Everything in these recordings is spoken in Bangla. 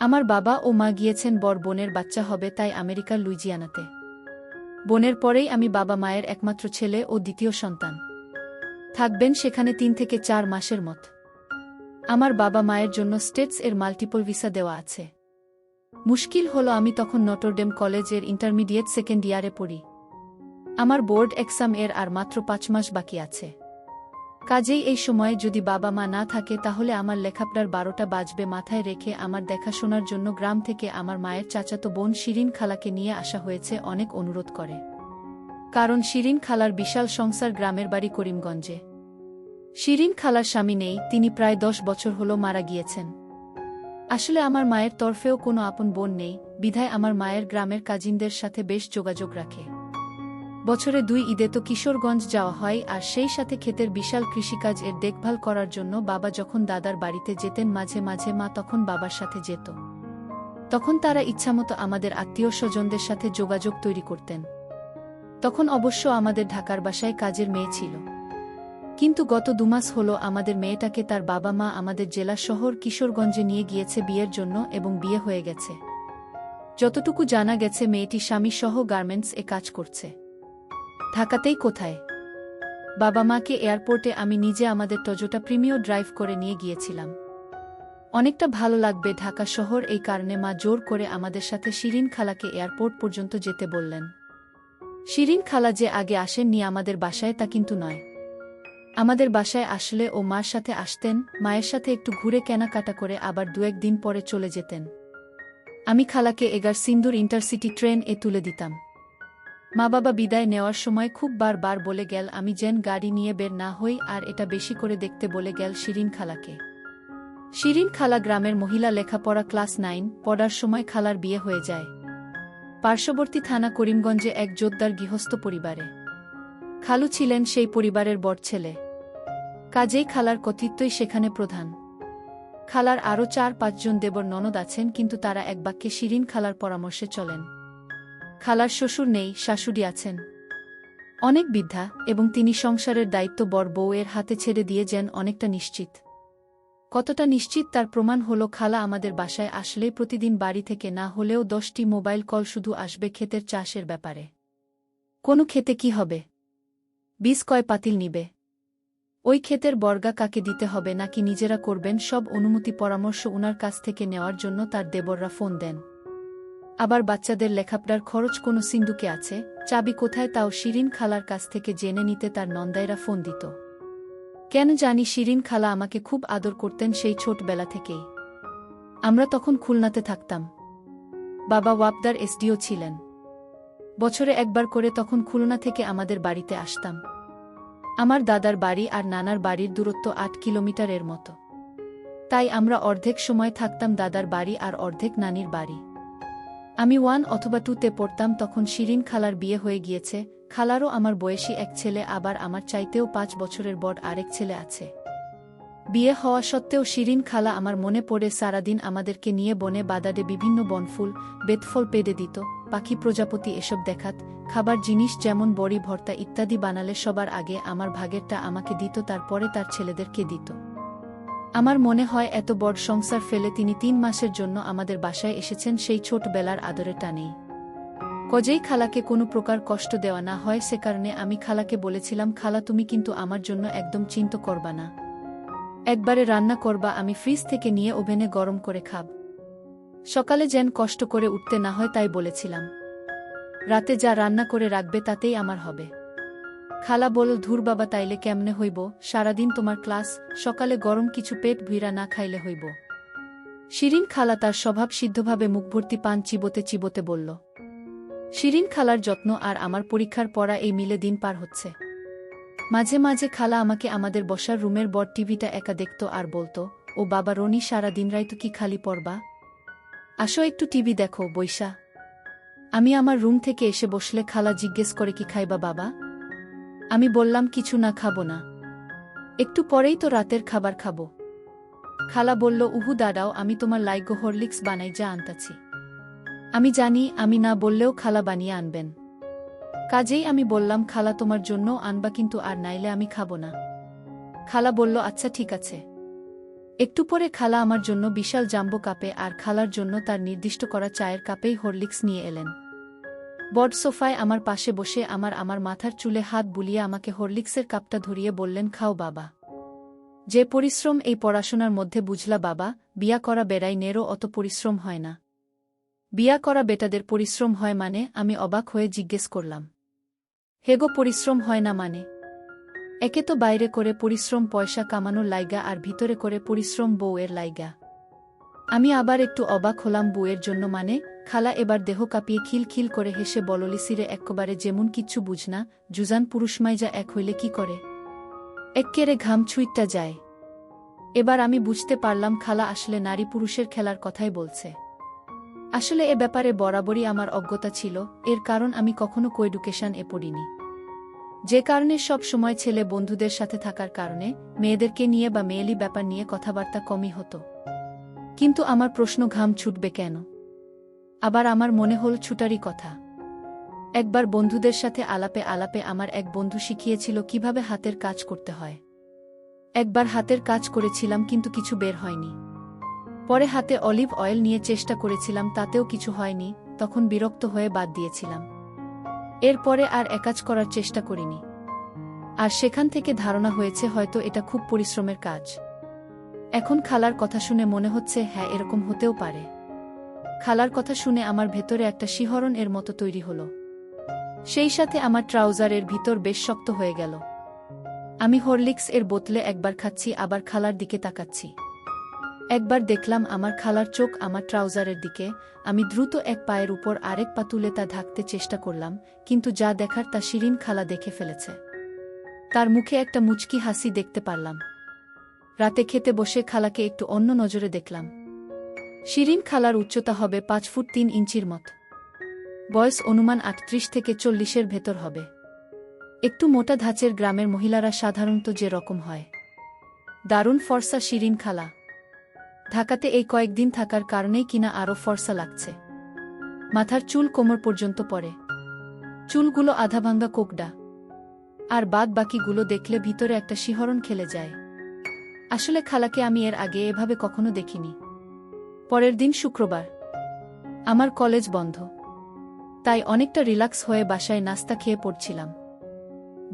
আমার বাবা ও মা গিয়েছেন বড় বোনের বাচ্চা হবে তাই আমেরিকার লুইজিয়ানাতে। বোনের পরেই আমি বাবা মায়ের একমাত্র ছেলে ও দ্বিতীয় সন্তান। থাকবেন সেখানে ৩ থেকে ৪ মাসের মত। আমার বাবা মায়ের জন্য স্টেটস এর মাল্টিপল ভিসা দেওয়া আছে। মুশকিল হলো আমি তখন নটরডেম কলেজের ইন্টারমিডিয়েট সেকেন্ড ইয়ারে পড়ি। আমার বোর্ড এক্সাম এর আর মাত্র ৫ মাস বাকি আছে। কাজেই এই সময়ে যদি বাবা মা না থাকে তাহলে আমার লেখাপড়ার ১২টা বাজবে। মাথায় রেখে আমার দেখাশোনার জন্য গ্রাম থেকে আমার মায়ের চাচাতো বোন শিরিন খালাকে নিয়ে আসা হয়েছে। অনেক অনুরোধ করে, কারণ শিরিন খালার বিশাল সংসার, গ্রামের বাড়ি করিমগঞ্জে। শিরিন খালার স্বামী নেই, তিনি প্রায় ১০ বছর হলো মারা গিয়েছেন। আসলে আমার মায়ের তরফেও কোনো আপন বোন নেই, বিধায় আমার মায়ের গ্রামের কাজিনদের সাথে বেশ যোগাযোগ রাখে। বছরে ২ ঈদে তো কিশোরগঞ্জ যাওয়া হয়, আর সেই সাথে ক্ষেতের বিশাল কৃষিকাজ এর দেখভাল করার জন্য বাবা যখন দাদার বাড়িতে যেতেন মাঝে মাঝে মা তখন বাবার সাথে যেত। তখন তারা ইচ্ছামতো আমাদের আত্মীয় স্বজনদের সাথে যোগাযোগ তৈরি করতেন। তখন অবশ্য আমাদের ঢাকার বাসায় কাজের মেয়ে ছিল, কিন্তু গত ২ মাস হলো আমাদের মেয়েটাকে তার বাবা মা আমাদের জেলা শহর কিশোরগঞ্জে নিয়ে গিয়েছে বিয়ের জন্য, এবং বিয়ে হয়ে গেছে। যতটুকু জানা গেছে মেয়েটি স্বামী সহ গার্মেন্টস এ কাজ করছে। ঢাকাতেই কোথায়। বাবা মাকে এয়ারপোর্টে আমি নিজে আমাদের টয়োটা প্রিমিও ড্রাইভ করে নিয়ে গিয়েছিলাম। অনেকটা ভালো লাগবে ঢাকা শহর, এই কারণে মা জোর করে আমাদের সাথে শিরিন খালাকে এয়ারপোর্ট পর্যন্ত যেতে বললেন। শিরিন খালা যে আগে আসেননি আমাদের বাসায় তা কিন্তু নয়। আমাদের বাসায় আসলে ও মার সাথে আসতেন, মায়ের সাথে একটু ঘুরে কেনাকাটা করে আবার ২-১ দিন পরে চলে যেতেন। আমি খালাকে এগার সিন্দুর ইন্টারসিটি ট্রেন এ তুলে দিতাম। মা বাবা বিদায় নেওয়ার সময় খুব বার বলে গেল আমি যেন গাড়ি নিয়ে বের না হই, আর এটা বেশি করে দেখতে বলে গেল শিরিন খালাকে। শিরিন খালা গ্রামের মহিলা, লেখাপড়া ক্লাস 9 পড়ার সময় খালার বিয়ে হয়ে যায় পার্শ্ববর্তী থানা করিমগঞ্জে এক জোরদার গৃহস্থ পরিবারে। খালু ছিলেন সেই পরিবারের বড় ছেলে, কাজেই খালার কর্তৃত্বই সেখানে প্রধান। খালার আরও ৪-৫ জন দেবর ননদ আছেন, কিন্তু তারা এক বাক্যে শিরিন খালার পরামর্শে চলেন। খালার শ্বশুর নেই, শাশুড়ি আছেন, অনেক বৃদ্ধা, এবং তিনি সংসারের দায়িত্ব বড় বউয়ের হাতে ছেড়ে দিয়ে যেন অনেকটা নিশ্চিত। কতটা নিশ্চিত তার প্রমাণ হলো খালা আমাদের বাসায় আসলেই প্রতিদিন বাড়ি থেকে না হলেও 10টি মোবাইল কল শুধু আসবে ক্ষেতের চাষের ব্যাপারে। কোন ক্ষেতে কি হবে, বীজ কয় পাতিল নিবে, ওই ক্ষেতের বর্গা কাকে দিতে হবে নাকি নিজেরা করবেন, সব অনুমতি পরামর্শ উনার কাছ থেকে নেওয়ার জন্য তার দেবররা ফোন দেন। আবার বাচ্চাদের লেখাপড়ার খরচ কোনো সিন্দুকে আছে, চাবি কোথায় তাও শিরিন খালার কাছ থেকে জেনে নিতে তার নন্দাইরা ফোন দিত। কেন জানি শিরিন খালা আমাকে খুব আদর করতেন সেই ছোটবেলা থেকেই। আমরা তখন খুলনাতে থাকতাম, বাবা ওয়াপদার এসডিও ছিলেন। বছরে একবার করে তখন খুলনা থেকে আমাদের বাড়িতে আসতাম। আমার দাদার বাড়ি আর নানার বাড়ির দূরত্ব ৮ কিলোমিটারের মতো, তাই আমরা অর্ধেক সময় থাকতাম দাদার বাড়ি আর অর্ধেক নানির বাড়ি। আমি 1 অথবা 2তে পড়তাম তখন শিরিন খালার বিয়ে হয়ে গিয়েছে। খালারও আমার বয়সী এক ছেলে, আবার আমার চাইতেও 5 বছরের বড় আরেক ছেলে আছে। বিয়ে হওয়া সত্ত্বেও শিরিন খালা আমার মনে পড়ে সারাদিন আমাদেরকে নিয়ে বনে বাদাডে বিভিন্ন বনফুল বেতফল পেড়ে দিত, পাখি প্রজাপতি এসব দেখাত, খাবার জিনিস যেমন বড়ি ভর্তা ইত্যাদি বানালে সবার আগে আমার ভাগেরটা আমাকে দিত, তারপরে তার ছেলেদেরকে দিত। আমার মনে হয় এত বড় সংসার ফেলে তিনি 3 মাসের জন্য আমাদের বাসায় এসেছেন সেই ছোটবেলার আদরের টানেই। কজেই খালাকে কোনো প্রকার কষ্ট দেওয়া না হয়, সে কারণে আমি খালাকে বলেছিলাম, খালা তুমি কিন্তু আমার জন্য একদম চিন্তা করবা না, একবারে রান্না করবা, আমি ফ্রিজ থেকে নিয়ে ওভেনে গরম করে খাব। সকালে যেন কষ্ট করে উঠতে না হয় তাই বলেছিলাম। রাতে যা রান্না করে রাখবে তাতেই আমার হবে। খালা বলল, ধুর বাবা, তাইলে কেমনে হইব, সারাদিন তোমার ক্লাস, সকালে গরম কিছু পেট ভুইরা না খাইলে হইব। শিরিন খালা তার স্বভাব সিদ্ধভাবে মুখভর্তি পান চিবোতে চিবোতে বলল। শিরিন খালার যত্ন আর আমার পরীক্ষার পড়া এই মিলে দিন পার হচ্ছে। মাঝে মাঝে খালা আমাকে আমাদের বসার রুমের বড় টিভিটা একা দেখত আর বলতো, ও বাবা রনি, সারা দিন রাই তো কি খালি পড়বা, আসো একটু টিভি দেখো বইসা। আমি আমার রুম থেকে এসে বসলে খালা জিজ্ঞেস করে, কি খাইবা বাবা? আমি বললাম, কিছু না, খাবো না, একটু পরেই তো রাতের খাবার খাবো। খালা বলল, উহু দাঁড়াও, আমি তোমার লাইগো হরলিক্স বানাই, যা আনতাছি। আমি জানি আমি না বললেও খালা বানিয়ে আনবেন, কাজেই আমি বললাম, খালা তোমার জন্যও আনবা, কিন্তু আর নাইলে আমি খাবো না। খালা বলল, আচ্ছা ঠিক আছে। একটু পরে খালা আমার জন্য বিশাল জাম্বো কাপে আর খালার জন্য তার নির্দিষ্ট করা চায়ের কাপেই হরলিক্স নিয়ে এলেন। বড সোফায় আমার পাশে বসে আমার মাথার চুলে হাত বুলিয়ে আমাকে হরলিক্সের কাপটা ধরিয়ে বললেন, খাও বাবা। যে পরিশ্রম এই পড়াশোনার মধ্যে বুঝলা বাবা, বিয়া করা বেড়াই নেরও অত পরিশ্রম হয় না। বিয়া করা বেটাদের পরিশ্রম হয় মানে? আমি অবাক হয়ে জিজ্ঞেস করলাম। হেগো পরিশ্রম হয় না মানে? একে তো বাইরে করে পরিশ্রম পয়সা কামানোর লাইগা আর ভিতরে করে পরিশ্রম বউয়ের লাইগা। আমি আবার একটু অবাক হলাম, বউয়ের জন্য মানে? খালা এবার দেহ কাঁপিয়ে খিলখিল করে হেসে বললিসিরে, এক্কবারে যেমন কিচ্ছু বুঝনা, জুজান পুরুষমাইজা এক হইলে কি করে? এক্কেরে ঘাম ছুঁইটটা যায়। এবার আমি বুঝতে পারলাম খালা আসলে নারী পুরুষের খেলার কথাই বলছে। আসলে এ ব্যাপারে বরাবরই আমার অজ্ঞতা ছিল, এর কারণ আমি কখনো কোএডুকেশন পড়িনি। যে কারণে সব সময় ছেলে বন্ধুদের সাথে থাকার কারণে মেয়েদেরকে নিয়ে বা মেয়েলি ব্যাপার নিয়ে কথাবার্তা কমই হতো। কিন্তু আমার প্রশ্ন, ঘাম ছুটবে কেন? আবার আমার মনে হল ছুটারই কথা। একবার বন্ধুদের সাথে আলাপে আলাপে আমার এক বন্ধু শিখিয়েছিল কিভাবে হাতের কাজ করতে হয়। একবার হাতের কাজ করেছিলাম কিন্তু কিছু বের হয়নি। পরে হাতে অলিভ অয়েল নিয়ে চেষ্টা করেছিলাম, তাতেও কিছু হয়নি, তখন বিরক্ত হয়ে বাদ দিয়েছিলাম। এরপরে আর একাজ করার চেষ্টা করিনি। আর সেখান থেকে ধারণা হয়েছে হয়তো এটা খুব পরিশ্রমের কাজ। এখন খালার কথা শুনে মনে হচ্ছে হ্যাঁ, এরকম হতেও পারে। খালার কথা শুনে আমার ভেতরে একটা শিহরণ এর মতো তৈরি হলো। সেই সাথে আমার ট্রাউজারের ভিতর বেশ শক্ত হয়ে গেল। আমি হরলিক্স এর বোতলে একবার খাচ্ছি, আবার খালার দিকে তাকাচ্ছি। একবার দেখলাম আমার খালার চোখ আমার ট্রাউজারের দিকে। আমি দ্রুত এক পায়ের উপর আরেক পা তুলে তা ঢাকতে চেষ্টা করলাম, কিন্তু যা দেখার তা শিরিন খালা দেখে ফেলেছে। তার মুখে একটা মুচকি হাসি দেখতে পারলাম। রাতে খেতে বসে খালাকে একটু অন্য নজরে দেখলাম। শিরিন খালার উচ্চতা হবে 5 ফুট 3 ইঞ্চির মত। বয়স অনুমান 38 থেকে 40-এর ভেতর হবে। একটু মোটা ধাঁচের গ্রামের মহিলারা সাধারণত যে রকম হয়। দারুণ ফর্সা শিরিন খালা। ঢাকাতে এই কয়েকদিন থাকার কারণেই কিনা আরও ফর্সা লাগছে। মাথার চুল কোমর পর্যন্ত পড়ে। চুলগুলো আধাভাঙ্গা কোকড়া। আর বাদ বাকিগুলো দেখলে ভিতরে একটা শিহরণ খেলে যায়। আসলে খালাকে আমি এর আগে এভাবে কখনো দেখিনি। পরের দিন শুক্রবার। আমার কলেজ বন্ধ। তাই অনেকটা রিল্যাক্স হয়ে বাসায় নাস্তা খেয়ে পড়ছিলাম।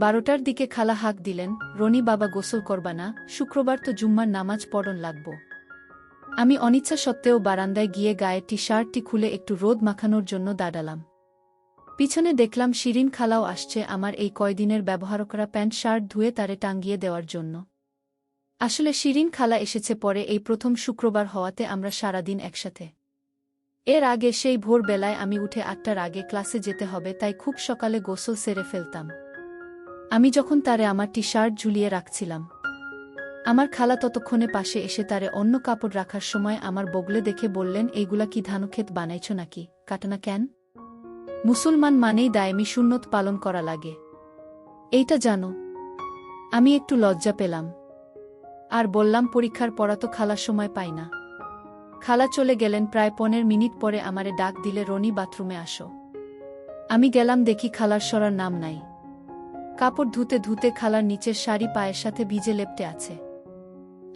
12টার দিকে খালা হাঁক দিলেন, রনি বাবা, গোসল করবা না? শুক্রবার তো জুম্মার নামাজ পড়ন লাগব। আমি অনিচ্ছা সত্ত্বেও বারান্দায় গিয়ে গায়ে টি শার্টটি খুলে একটু রোদ মাখানোর জন্য দাঁড়ালাম। পিছনে দেখলাম শিরিন খালাও আসছে আমার এই কয়দিনের ব্যবহার করা প্যান্ট শার্ট ধুয়ে তারে টাঙ্গিয়ে দেওয়ার জন্য। আসলে শিরিন খালা এসেছে পরে, এই প্রথম শুক্রবার হওয়াতে আমরা সারাদিন একসাথে। এর আগে সেই ভোরবেলায় আমি উঠে 8টার আগে ক্লাসে যেতে হবে, তাই খুব সকালে গোসল সেরে ফেলতাম। আমি যখন তারে আমার টি শার্ট ঝুলিয়ে রাখছিলাম, আমার খালা ততক্ষণে পাশে এসে তারে অন্য কাপড় রাখার সময় আমার বগলে দেখে বললেন, এইগুলা কি ধানক্ষেত বানাইছ নাকি? কাটানা কেন? মুসলমান মানেই দায়েমি সুন্নত পালন করা লাগে, এইটা জানো? আমি একটু লজ্জা পেলাম আর বললাম, পরীক্ষার পড়া তো খালার সময় পাই না। খালা চলে গেলেন। প্রায় 15 মিনিট পরে আমারে ডাক দিলে, রনি বাথরুমে আসো। আমি গেলাম, দেখি খালার সরার নাম নাই। কাপড় ধুতে ধুতে খালার নিচের শাড়ি পায়ের সাথে ভিজে লেপ্টে আছে।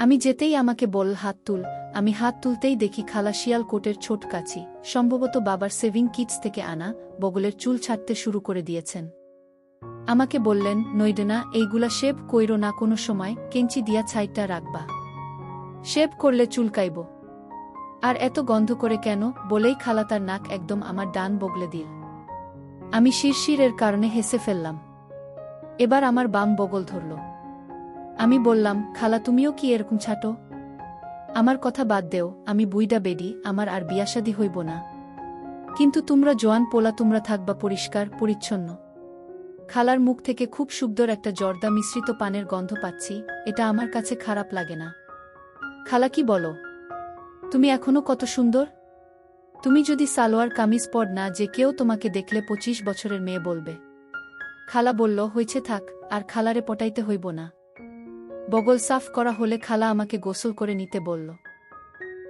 আমি যেতেই আমাকে বলল, হাত তুল। আমি হাত তুলতেই দেখি খালা শিয়াল কোটের ছোট কাচি, সম্ভবত বাবার সেভিং কিটস থেকে আনা, বগলের চুল ছাড়তে শুরু করে দিয়েছেন। আমাকে বললেন, নইডেনা, এইগুলা শেভ কইরো না কোনো সময়, কেঞ্চি দিয়া ছাইটা রাখবা। শেভ করলে চুলকাইব। আর এত গন্ধ করে কেন? বলেই খালা তার নাক একদম আমার ডান বগলে দিল। আমি শিরশিরের কারণে হেসে ফেললাম। এবার আমার বাম বগল ধরল। আমি বললাম, খালা তুমিও কি এরকম ছাটো? আমার কথা বাদ দেও, আমি বুইডা বেডি, আমার আর বিয়াশাদি হইব না। কিন্তু তোমরা জোয়ান পোলা, তোমরা থাকবা পরিষ্কার পরিচ্ছন্ন। খালার মুখ থেকে খুব সুন্দর একটা জর্দা মিশ্রিত পানের গন্ধ পাচ্ছি, এটা আমার কাছে খারাপ লাগে না। খালা কি বলো? তুমি এখনো কত সুন্দর। তুমি যদি সালোয়ার কামিজ পর না, যে কেউ তোমাকে দেখলে 25 বছরের মেয়ে বলবে। খালা বলল, হইছে থাক, আর খালারে পটাইতে হইব না। বগল সাফ করা হলে খালা আমাকে গোসল করে নিতে বলল।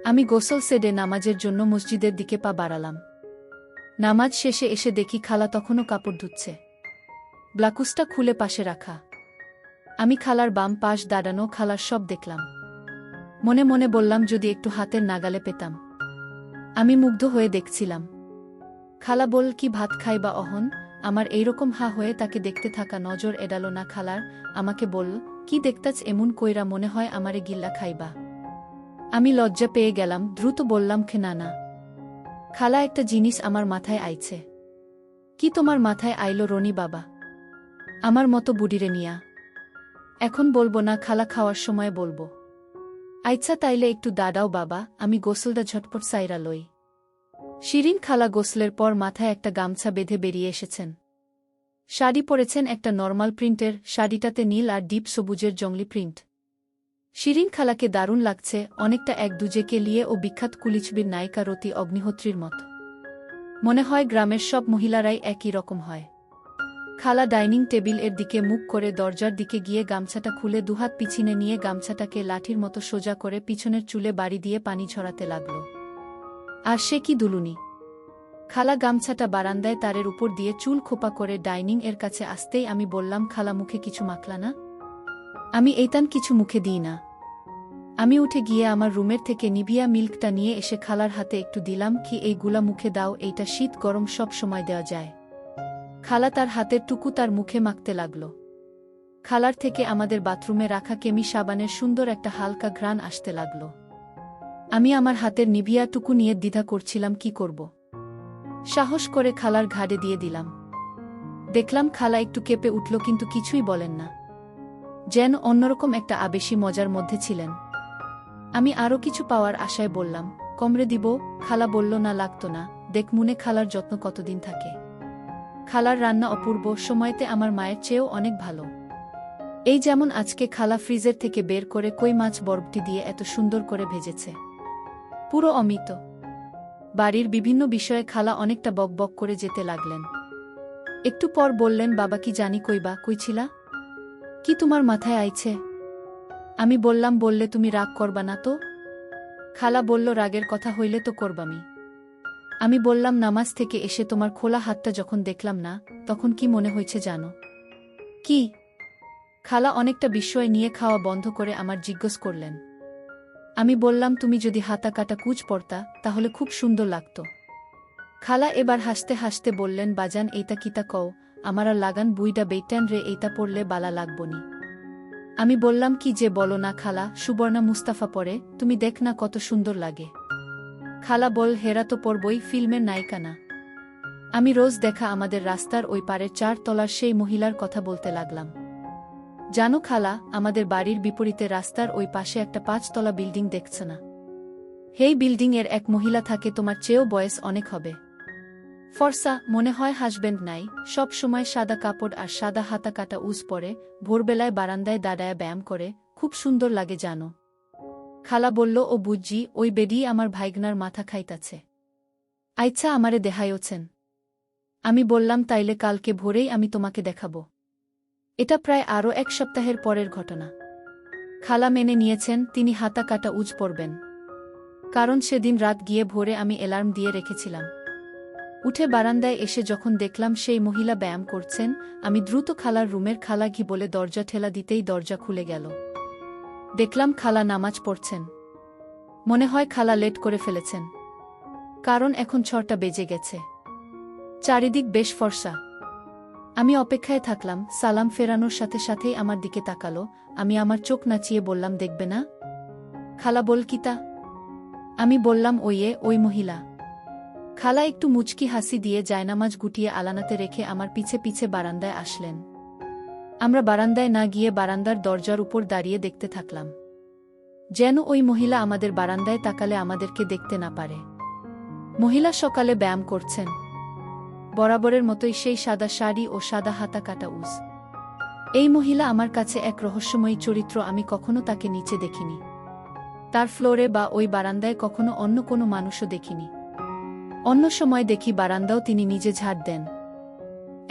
আমি গোসল সেরে নামাজের জন্য মসজিদের দিকে পা বাড়ালাম। নামাজ শেষে এসে দেখি খালা তখনও কাপড় ধুচ্ছে, ব্লাকুসটা খুলে পাশে রাখা। আমি খালার বাম পাশ দাঁড়ানো, খালার সব দেখলাম। মনে মনে বললাম যদি একটু হাতের নাগালে পেতাম। আমি মুগ্ধ হয়ে দেখছিলাম। খালা বল কি ভাত খাইবা অহন? আমার এইরকম হা হয়ে তাকে দেখতে থাকা নজর এড়াল না খালার। আমাকে বলল, কি দেখতাছ এমন কইরা, মনে হয় আমারে গিল্লা খাইবা? আমি লজ্জা পেয়ে গেলাম, দ্রুত বললাম খে না না। খালা একটা জিনিস আমার মাথায় আইছে। কি তোমার মাথায় আইলো রনি বাবা? আমার মতো বুড়িরে নিয়া। এখন বলবো না, খালা খাওয়ার সময় বলবো। আইচ্ছা তাইলে একটু দাঁড়াও বাবা, আমি গোসলটা ঝটপট সাইরা লই। শিরিন খালা গোসলের পর মাথায় একটা গামছা বেঁধে বেরিয়ে এসেছেন। শাড়ি পরেছেন একটা নরমাল প্রিন্টের, শাড়িটাতে নীল আর ডিপ সবুজের জংলি প্রিন্ট। শিরিন খালাকে দারুণ লাগছে, অনেকটা এক দুজেকে লিয়ে ও বিখ্যাত কুলিছবির নায়িকা রতি অগ্নিহোত্রীর মতো। মনে হয় গ্রামের সব মহিলারাই একই রকম হয়। খালা ডাইনিং টেবিল এর দিকে মুখ করে দরজার দিকে গিয়ে গামছাটা খুলে দুহাত পিছিনে নিয়ে গামছাটাকে লাঠির মতো সোজা করে পিছনের চুলে বাড়ি দিয়ে পানি ঝরাতে লাগল। আর সে কি দুলুনি! খালা গামছাটা বারান্দায় তারের উপর দিয়ে চুল খোপা করে ডাইনিং এর কাছে আসতেই আমি বললাম, খালা মুখে কিছু মাখলা না? আমি এইতান কিছু মুখে দিই না। আমি উঠে গিয়ে আমার রুমের থেকে নিভিয়া মিল্কটা নিয়ে এসে খালার হাতে একটু দিলাম, কি এইগুলা মুখে দাও, এইটা শীত গরম সব সময় দেওয়া যায়। খালা তার হাতের টুকু তার মুখে মাখতে লাগল। খালার থেকে আমাদের বাথরুমে রাখা কেমি সাবানের সুন্দর একটা হালকা ঘ্রাণ আসতে লাগল। আমি আমার হাতের নিভিয়া টুকু নিয়ে দ্বিধা করছিলাম কি করব। সাহস করে খালার ঘাড়ে দিয়ে দিলাম। দেখলাম খালা একটু কেঁপে উঠল, কিন্তু কিছুই বলেন না, যেন অন্যরকম একটা আবেশী মজার মধ্যে ছিলেন। আমি আরও কিছু পাওয়ার আশায় বললাম, কমরে দিব? খালা বলল, না লাগতো না, দেখ মুনে খালার যত্ন কতদিন থাকে। খালার রান্না অপূর্ব, সময়তে আমার মায়ের চেয়েও অনেক ভালো। এই যেমন আজকে খালা ফ্রিজের থেকে বের করে কই মাছ বরবটি দিয়ে এত সুন্দর করে ভেজেছে, পুরো অমিত। বাড়ির বিভিন্ন বিষয়ে খালা অনেকটা বকবক করে যেতে লাগলেন। একটু পর বললেন, বাবা কি জানি কইবা, কইছিলা? কি তোমার মাথায় আইছে? আমি বললাম, বললে তুমি রাগ করবা না তো? খালা বলল, রাগের কথা হইলে তো করবামি। আমি বললাম, নামাজ থেকে এসে তোমার খোলা হাতটা যখন দেখলাম না, তখন কি মনে হয়েছে জানো? কি? খালা অনেকটা বিস্ময় নিয়ে খাওয়া বন্ধ করে আমার জিজ্ঞেস করলেন। আমি বললাম, তুমি যদি হাতা কাটা কুচ পরতা তাহলে খুব সুন্দর লাগতো। খালা এবার হাসতে হাসতে বললেন, বাজান এইটা কিতা কও, আমারা লাগান বুইডা বেইটান রে, এইটা পড়লে বালা লাগবনি। আমি বললাম, কি যে বলো না খালা, সুবর্ণা মুস্তাফা পরে, তুমি দেখ না কত সুন্দর লাগে। খালা বল, হেরা তো পরবই, ফিল্মের নায়িকা না? আমি রোজ দেখা আমাদের রাস্তার ওই পারের 4 তলার সেই মহিলার কথা বলতে লাগলাম। জানো খালা, আমাদের বাড়ির বিপরীতে রাস্তার ওই পাশে একটা 5 তলা বিল্ডিং দেখছ না? হেই বিল্ডিং এর এক মহিলা থাকে, তোমার চেয়েও বয়স অনেক হবে। ফর্সা, মনে হয় হাজবেন্ড নাই, সব সময় সাদা কাপড় আর সাদা হাতা কাটা উজ পরে, ভোরবেলায় বারান্দায় দাঁড়ায় ব্যায়াম করে, খুব সুন্দর লাগে জানো। খালা বলল, ও বুঝি, ওই বেডি আমার ভাইগনার মাথা খাইতাছে। আইচ্ছা আমারে দেখাইওছেন। আমি বললাম, তাইলে কালকে ভোরেই আমি তোমাকে দেখাবো। এটা প্রায় আরও 1 সপ্তাহের পরের ঘটনা। খালা মেনে নিয়েছেন তিনি হাতা কাটা উজ পরবেন, কারণ সেদিন রাত গিয়ে ভোরে আমি অ্যালার্ম দিয়ে রেখেছিলাম। উঠে বারান্দায় এসে যখন দেখলাম সেই মহিলা ব্যায়াম করছেন, আমি দ্রুত খালার রুমের খালা ঘি বলে দরজা ঠেলা দিতেই দরজা খুলে গেল। দেখলাম খালা নামাজ পড়ছেন। মনে হয় খালা লেট করে ফেলেছেন, কারণ এখন 6টা বেজে গেছে। চারিদিক বেশ ফর্সা। আমি অপেক্ষায় থাকলাম, সালাম ফেরানোর সাথে সাথেই আমার দিকে তাকালো। আমি আমার চোখ নাচিয়ে বললাম, দেখবে না? খালা বল, কিতা? আমি বললাম, ওই মহিলা। খালা একটু মুচকি হাসি দিয়ে জায়নামাজ গুটিয়ে আলানাতে রেখে আমার পিছে পিছে বারান্দায় আসলেন। আমরা বারান্দায় না গিয়ে বারান্দার দরজার উপর দাঁড়িয়ে দেখতে থাকলাম, যেন ওই মহিলা আমাদের বারান্দায় তাকালে আমাদেরকে দেখতে না পারে। মহিলা সকালে ব্যায়াম করছেন, বরাবরের মতোই সেই সাদা শাড়ি ও সাদা হাতা কাটা উজ। এই মহিলা আমার কাছে এক রহস্যময়ী চরিত্র, আমি কখনো তাকে নিচে দেখিনি। তার ফ্লোরে বা ওই বারান্দায় কখনো অন্য কোনো মানুষও দেখিনি। অন্য সময় দেখি বারান্দাও তিনি নিজে ঝাড় দেন,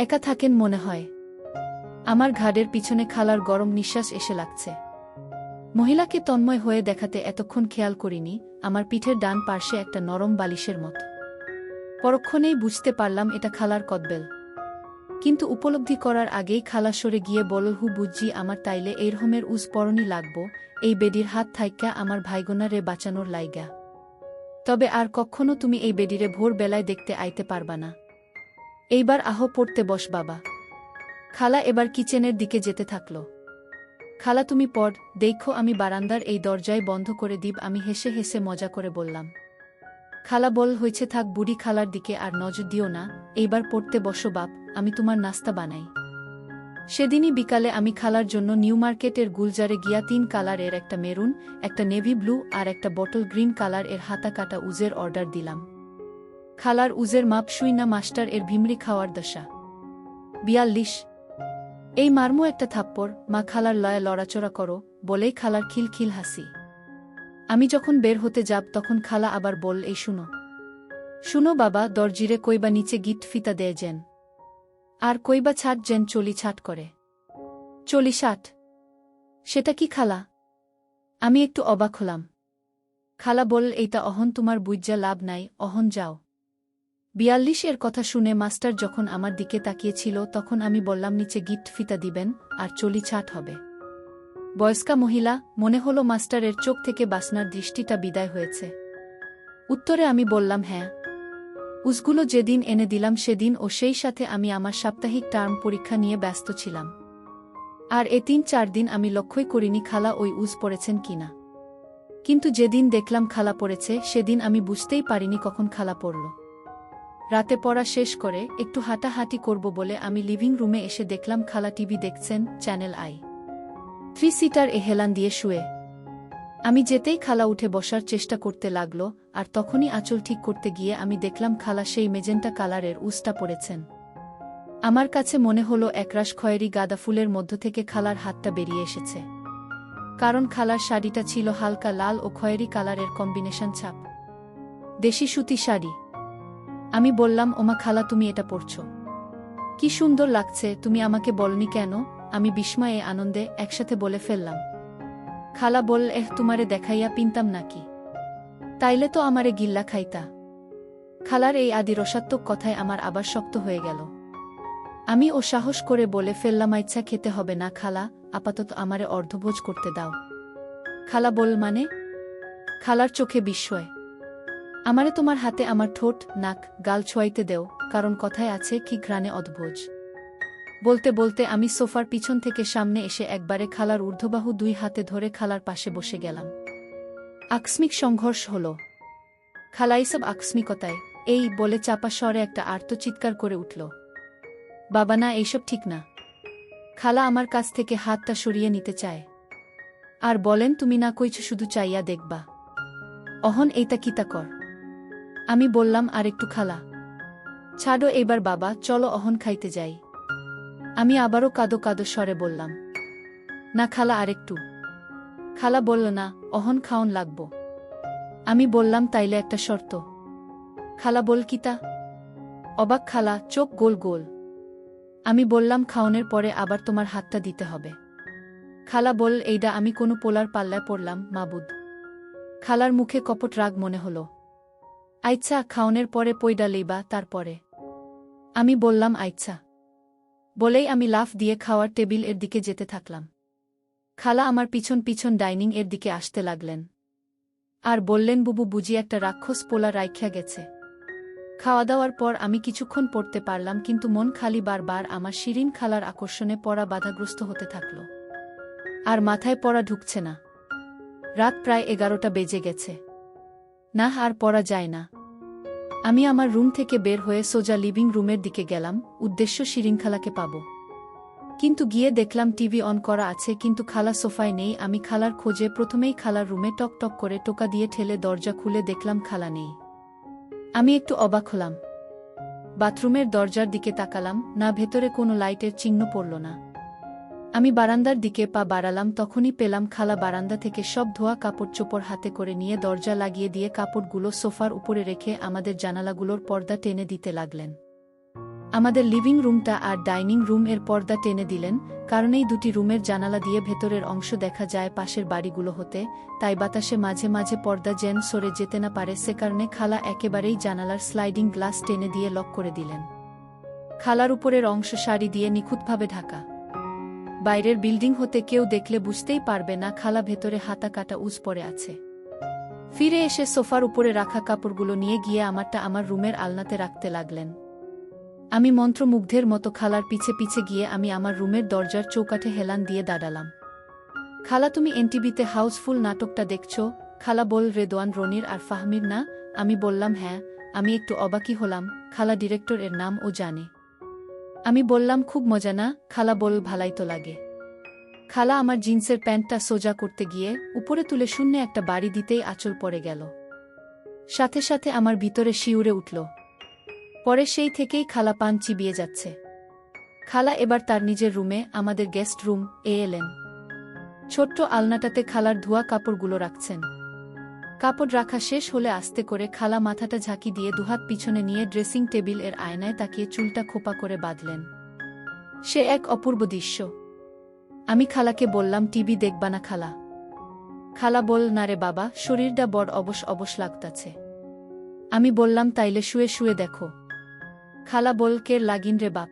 একা থাকেন মনে হয়। আমার ঘাড়ের পিছনে খালার গরম নিঃশ্বাস এসে লাগছে। মহিলাকে তন্ময় হয়ে দেখাতে এতক্ষণ খেয়াল করিনি, আমার পিঠের ডান পার্শ্বে একটা নরম বালিশের মতো। পরক্ষণেই বুঝতে পারলাম এটা খালার কদবেল। কিন্তু উপলব্ধি করার আগেই খালা সরে গিয়ে বলল, হু বুঝছি আমার তাইলে এইরকমের উজ পরনি লাগবো এই বেডির হাত থাইক্যা আমার ভাইগোনা রে বাঁচানোর লাইগা। তবে আর কখনো তুমি এই বেডিরে ভোর বেলায় দেখতে আইতে পারবা না। এইবার পড়তে বস বাবা। খালা এবার কিচেনের দিকে যেতে থাকল। খালা তুমি পড়, দেখো আমি বারান্দার এই দরজায় বন্ধ করে দিব। আমি হেসে হেসে মজা করে বললাম। খালা বল, হয়েছে থাক, বুড়ি খালার দিকে আর নজর দিও না, এইবার পড়তে বসো বাপ, আমি তোমার নাস্তা বানাই। সেদিনই বিকালে আমি খালার জন্য নিউ মার্কেটের গুলজারে গিয়া 3 কালার এর একটা মেরুন, একটা নেভি ব্লু আর একটা বটল গ্রিন কালার এর হাতা কাটা উজের অর্ডার দিলাম। খালার উজের মাপ শুই না মাস্টার এর ভিমরি খাওয়ার দশা। 42। এই মারমো একটা থাপ্পড়, মা খালার লয়া লড়াচড়া করো বলেই খালার খিলখিল হাসি। আমি যখন বের হতে যাব তখন খালা আবার বল, এই শুনো শুনো বাবা, দরজিরে কইবা নিচে গিট ফিতা দেয় যেন, আর কইবা ছাট যেন চলি ছাট করে। চলি ছাট? সেটা কি খালা? আমি একটু অবাক হলাম। খালা বল, এইটা অহন তোমার বুইজ্জা লাভ নাই, অহন যাও। 42 এর কথা শুনে মাস্টার যখন আমার দিকে তাকিয়েছিল তখন আমি বললাম, নিচে গিট ফিতা দিবেন আর চলি ছাট হবে। বয়স্কা মহিলা, মনে হলো মাস্টারের চোখ থেকে বাসনার দৃষ্টিটা বিদায় হয়েছে। উত্তরে আমি বললাম, হ্যাঁ। উজগুলো যেদিন এনে দিলাম সেদিন ও সেই সাথে আমি আমার সাপ্তাহিক টার্ম পরীক্ষা নিয়ে ব্যস্ত ছিলাম। আর এ 3-4 দিন আমি লক্ষ্যই করিনি খালা ওই উজ পড়েছেন কিনা। কিন্তু যেদিন দেখলাম খালা পড়েছে সেদিন আমি বুঝতেই পারিনি কখন খালা পড়ল। রাতে পড়া শেষ করে একটু হাঁটাহাঁটি করব বলে আমি লিভিং রুমে এসে দেখলাম খালা টিভি দেখছেন, চ্যানেল আই 3 সিটার এ হেলান দিয়ে শুয়ে। আমি যেতেই খালা উঠে বসার চেষ্টা করতে লাগল, আর তখনই আঁচল ঠিক করতে গিয়ে আমি দেখলাম খালা সেই মেজেন্টা কালারের উজটা পড়েছেন। আমার কাছে মনে হলো একরাশ খয়েরি গাঁদা ফুলের মধ্য থেকে খালার হাতটা বেরিয়ে এসেছে। কারণ খালার শাড়িটা ছিল হালকা লাল ও খয়েরি কালারের কম্বিনেশন ছাপ, দেশি সুতি শাড়ি। আমি বললাম, ওমা খালা তুমি এটা পরছো, কি সুন্দর লাগছে, তুমি আমাকে বলনি কেন? আমি বিস্ময়ে আনন্দে একসাথে বলে ফেললাম। খালা বল, তোমারে দেখাইয়া পিনতাম নাকি? তাইলে তো আমারে গিল্লা খাইতা। খালার এই আদি রসাত্মক কথায় আমার আবার শক্ত হয়ে গেল। আমি ও সাহস করে বলে ফেললাম, ইচ্ছা খেতে হবে না খালা, আপাতত আমারে অর্ধভোজ করতে দাও। খালা বল, মানে? খালার চোখে বিস্ময়। আমারে তোমার হাতে আমার ঠোঁট, নাক, গাল ছোঁয়াইতে দেও, কারণ কথায় আছে কি ঘ্রাণে অদ্ভোজ। বলতে বলতে আমি সোফার পিছন থেকে সামনে এসে একবারে খালার ঊর্ধ্ববাহু 2 হাতে ধরে খালার পাশে বসে গেলাম। আকস্মিক সংঘর্ষ হল। খালা এইসব আকস্মিকতায় এই বলে চাপা স্বরে একটা আর্তচিৎকার করে উঠল। বাবা না, এইসব ঠিক না। খালা আমার কাছ থেকে হাতটা সরিয়ে নিতে চায় আর বলেন, তুমি না কইছ শুধু চাইয়া দেখবা, অহন এইটা কিতা কর। আমি বললাম, আর একটু খালা, ছাড়ো এইবার বাবা, চলো অহন খাইতে যাই। আমি আবারও কাদো কাদো স্বরে বললাম, না খালা আরেকটু। খালা বলল, না অহন খাওন লাগব। আমি বললাম, তাইলে একটা শর্ত। খালা বল, কিতা? অবাক খালা, চোখ গোল গোল। আমি বললাম, খাওনের পরে আবার তোমার হাতটা দিতে হবে। খালা বল, এইডা আমি কোনো পোলার পাল্লায় পড়লাম মাবুদ। খালার মুখে কপট রাগ মনে হলো। আইচ্ছা, খাওনের পরে পইডা লইবা তারপরে। আমি বললাম, আইচ্ছা। বলেই আমি লাফ দিয়ে খাওয়ার টেবিল এর দিকে যেতে থাকলাম। খালা আমার পিছন পিছন ডাইনিং এর দিকে আসতে লাগলেন আর বললেন, বুবু বুঝি একটা রাক্ষস পোলা রাইখ্যা গেছে। খাওয়া দাওয়ার পর আমি কিছুক্ষণ পড়তে পারলাম, কিন্তু মন খালি বারবার আমার শিরিন খালার আকর্ষণে পড়া বাধাগ্রস্ত হতে থাকল। আর মাথায় পড়া ঢুকছে না। রাত প্রায় 11টা বেজে গেছে। না, আর পড়া যায় না। আমি আমার রুম থেকে বের হয়ে সোজা লিভিং রুমের দিকে গেলাম, উদ্দেশ্য শিরিন খালাকে পাব। কিন্তু গিয়ে দেখলাম টিভি অন করা আছে, কিন্তু খালা সোফায় নেই। আমি খালার খোঁজে প্রথমেই খালার রুমে টক টক করে টোকা দিয়ে ঠেলে দরজা খুলে দেখলাম খালা নেই। আমি একটু অবাক হলাম। বাথরুমের দরজার দিকে তাকালাম, না, ভেতরে কোনো লাইটের চিহ্ন পড়ল না। আমি বারান্দার দিকে পা বাড়ালাম, তখনই পেলাম খালা বারান্দা থেকে সব ধোয়া কাপড় চোপড় হাতে করে নিয়ে দরজা লাগিয়ে দিয়ে কাপড়গুলো সোফার উপরে রেখে আমাদের জানালাগুলোর পর্দা টেনে দিতে লাগলেন। আমাদের লিভিং রুমটা আর ডাইনিং রুম এর পর্দা টেনে দিলেন, কারণ এই দুটি রুমের জানালা দিয়ে ভেতরের অংশ দেখা যায় পাশের বাড়িগুলো হতে, তাই বাতাসে মাঝে মাঝে পর্দা যেন সরে যেতে না পারে, সে কারণে খালা একেবারেই জানালার স্লাইডিং গ্লাস টেনে দিয়ে লক করে দিলেন। খালার উপরের অংশ শাড়ি দিয়ে নিখুঁতভাবে ঢাকা। বাইরের বিল্ডিং হতে কেউ দেখলে বুঝতেই পারবে না খালা ভেতরে হাতা কাটা উজ পড়ে আছে। ফিরে এসে সোফার উপরে রাখা কাপড়গুলো নিয়ে গিয়ে আমারটা আমার রুমের আলনাতে রাখতে লাগলেন। আমি মন্ত্রমুগ্ধের মতো খালার পিছে পিছে গিয়ে আমি আমার রুমের দরজার চৌকাঠে হেলান দিয়ে দাঁড়ালাম। খালা, তুমি এনটিভিতে হাউসফুল নাটকটা দেখছো? খালা বল, রেদওয়ান, রনির আর ফাহমির না? আমি বললাম হ্যাঁ। আমি একটু অবাকই হলাম, খালা ডিরেক্টর এর নাম ও জানে? আমি বললাম খুব মজা না? খালা বল, ভালাই তো লাগে। খালা আমার জিন্সের প্যান্টটা সোজা করতে গিয়ে উপরে তুলে শূন্য একটা বাড়ি দিতেই আঁচল পড়ে গেল। সাথে সাথে আমার ভিতরে শিউরে উঠল। পরে সেই থেকেই খালা পান চিবিয়ে যাচ্ছে। খালা এবার তার নিজের রুমে, আমাদের গেস্ট রুম, এলেন। ছোট্ট আলনাটাতে খালার ধোয়া কাপড়গুলো রাখছেন। কাপড় রাখা শেষ হলে আস্তে করে খালা মাথাটা ঝাঁকি দিয়ে দুহাত পিছনে নিয়ে ড্রেসিং টেবিল এর আয়নায় তাকিয়ে চুলটা খোপা করে বাঁধলেন। সে এক অপূর্ব দৃশ্য। আমি খালাকে বললাম, টিভি দেখবা না খালা? খালা বল, না রে বাবা, শরীরটা বড় অবশ অবশ লাগতাছে। আমি বললাম, তাইলে শুয়ে শুয়ে দেখো। খালা বল, কের লাগিন রে বাপ?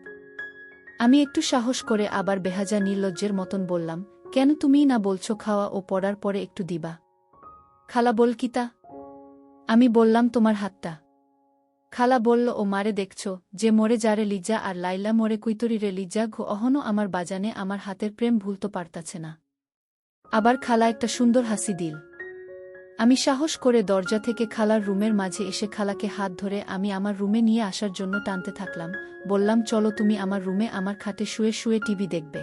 আমি একটু সাহস করে আবার বেহাজা নির্লজ্জের মতন বললাম, কেন, তুমিই না বলছো খাওয়া ও পড়ার পরে একটু দিবা? খালা বল, কিতা? আমি বললাম, তোমার হাতটা। খালা বলল, ও মারে দেখছো, যে মরে যারে লিজা আর লাইলা মরে কুইতরি রে লিজা ঘো, অহনো আমার বাজানে আমার হাতের প্রেম ভুলতে পারতাছে না। আবার খালা একটা সুন্দর হাসি দিল। আমি সাহস করে দরজা থেকে খালার রুমের মাঝে এসে খালাকে হাত ধরে আমি আমার রুমে নিয়ে আসার জন্য টানতে থাকলাম। বললাম, চলো তুমি আমার রুমে আমার খাটে শুয়ে শুয়ে টিভি দেখবে।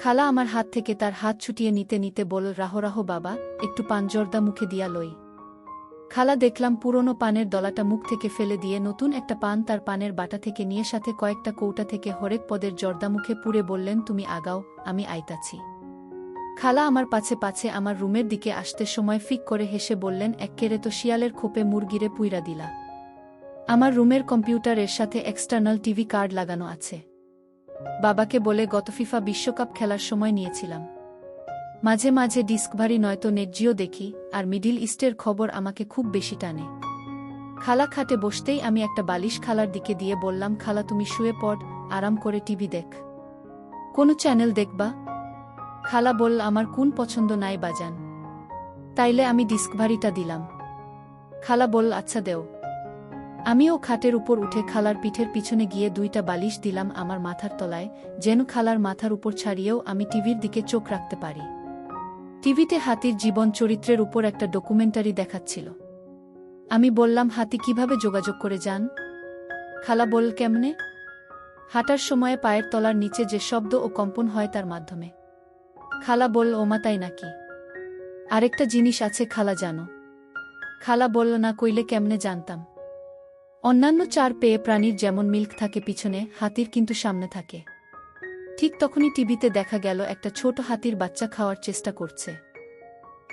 খালা আমার হাত থেকে তার হাত ছুটিয়ে নিতে নিতে বলল, রাহো রাহো বাবা, একটু পান জর্দা মুখে দিয়া লই। খালা দেখলাম পুরনো পানের দলাটা মুখ থেকে ফেলে দিয়ে নতুন একটা পান তার পানের বাটা থেকে নিয়ে সাথে কয়েকটা কৌটা থেকে হরেক পদের জর্দা মুখে পুরে বললেন, তুমি আগাও, আমি আইতাছি। খালা আমার পাছে পাছে আমার রুমের দিকে আসতে সময় ফিক করে হেসে বললেন, এক্কেরে তো শিয়ালের খোপে মুরগিরে পুইরা দিলা। আমার রুমের কম্পিউটারের সাথে এক্সটার্নাল টিভি কার্ড লাগানো আছে। বাবাকে বলে গত ফিফা বিশ্বকাপ খেলার সময় নিয়েছিলাম। মাঝে মাঝে ডিস্কভারি নয়তো নেটজিও দেখি, আর মিডিল ইস্টের খবর আমাকে খুব বেশি টানে। খালা খাটে বসতেই আমি একটা বালিশ খালার দিকে দিয়ে বললাম, খালা তুমি শুয়ে পড়, আরাম করে টিভি দেখ। কোনো চ্যানেল দেখবা? খালা বলল, আমার কোন পছন্দ নাই বাজান। তাইলে আমি ডিস্কভারিটা দিলাম। খালা বলল, আচ্ছা দেও। আমিও খাটের উপর উঠে খালার পিঠের পিছনে গিয়ে দুইটা বালিশ দিলাম আমার মাথার তলায়, যেন খালার মাথার উপর ছাড়িয়েও আমি টিভির দিকে চোখ রাখতে পারি। টিভিতে হাতির জীবন চরিত্রের উপর একটা ডকুমেন্টারি দেখাচ্ছিল। আমি বললাম, হাতি কিভাবে যোগাযোগ করে যান? খালা বলল, কেমনে? হাঁটার সময়ে পায়ের তলার নিচে যে শব্দ ও কম্পন হয় তার মাধ্যমে। খালা বলল, ওমা তাই নাকি? আরেকটা জিনিস আছে খালা, জানো? খালা বলল, না, কইলে কেমনে জানতাম? অন্যান্য চার পেয়ে প্রাণীর যেমন মিল্ক থাকে পিছনে, হাতির কিন্তু সামনে থাকে। ঠিক তখনই টিভিতে দেখা গেল একটা ছোট হাতির বাচ্চা খাওয়ার চেষ্টা করছে।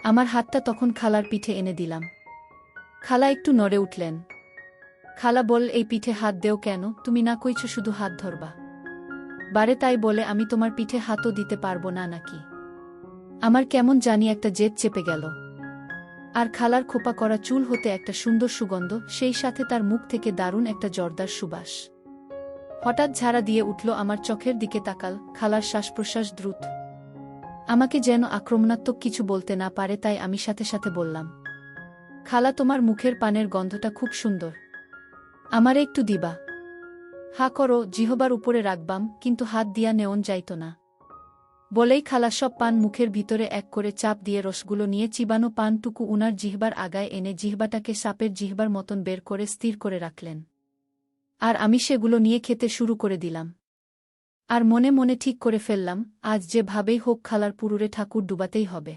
আমার হাতটা তখন খালার পিঠে এনে দিলাম। খালা একটু নড়ে উঠলেন। খালা বল, এই পিঠে হাত দেও কেন? তুমি না কইছো শুধু হাত ধরবা। বারে তাই বলে আমি তোমার পিঠে হাতও দিতে পারবো না নাকি? আমার কেমন জানি একটা জেদ চেপে গেল। আর খালার খোপা করা চুল হতে একটা সুন্দর সুগন্ধ, সেই সাথে তার মুখ থেকে দারুণ একটা জর্দার সুবাস। হঠাৎ ঝাড়া দিয়ে উঠল আমার চোখের দিকে তাকাল। খালার শ্বাসপ্রশ্বাস দ্রুত। আমাকে যেন আক্রমণাত্মক কিছু বলতে না পারে তাই আমি সাথে সাথে বললাম, খালা তোমার মুখের পানের গন্ধটা খুব সুন্দর, আমারে একটু দিবা? হা করো, জিহবার উপরে রাখবাম, কিন্তু হাত দিয়া নেওন যাইত না। বলেই খালা সব পান মুখের ভিতরে এক করে চাপ দিয়ে রসগুলো নিয়ে চিবানো পানটুকু উনার জিহবার আগায় এনে জিহবাটাকে সাপের জিহবার মতন বের করে স্থির করে রাখলেন। আর আমি সেগুলো নিয়ে খেতে শুরু করে দিলাম। আর মনে মনে ঠিক করে ফেললাম, আজ যেভাবেই হোক খালার পুরুরে ঠাকুর ডুবাতেই হবে।